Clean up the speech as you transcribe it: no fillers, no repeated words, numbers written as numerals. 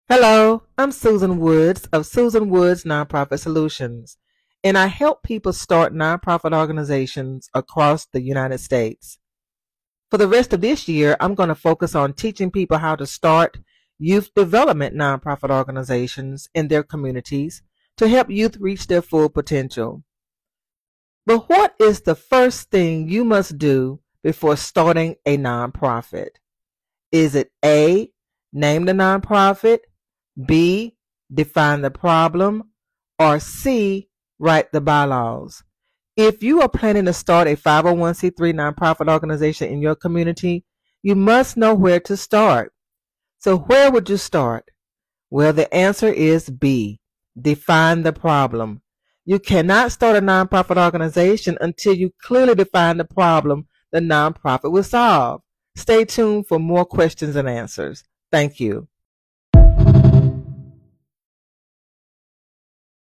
Hello, I'm Susan Woods of Susan Woods Nonprofit Solutions, and I help people start nonprofit organizations across the United States. For the rest of this year, I'm going to focus on teaching people how to start youth development nonprofit organizations in their communities to help youth reach their full potential. But what is the first thing you must do before starting a nonprofit? Is it A, name the nonprofit, B, define the problem, or C, write the bylaws? If you are planning to start a 501c3 nonprofit organization in your community, you must know where to start. So where would you start? Well, the answer is B, define the problem. You cannot start a nonprofit organization until you clearly define the problem the nonprofit will solve. Stay tuned for more questions and answers. Thank you.